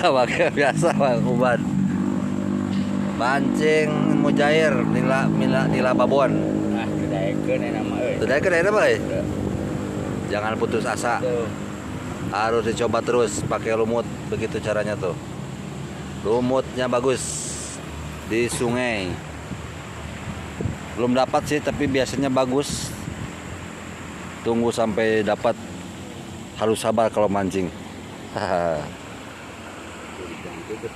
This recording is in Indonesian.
Pakai biasa Bang Uban. Mancing mujair nila babon. Nah, kedaekeun nama euy. Sudah ke daerah boy. Jangan putus asa. Tuh. Harus dicoba terus pakai lumut, begitu caranya tuh. Lumutnya bagus di sungai. Belum dapat sih, tapi biasanya bagus. Tunggu sampai dapat. Harus sabar kalau mancing. Hahaha. Jangan tidur,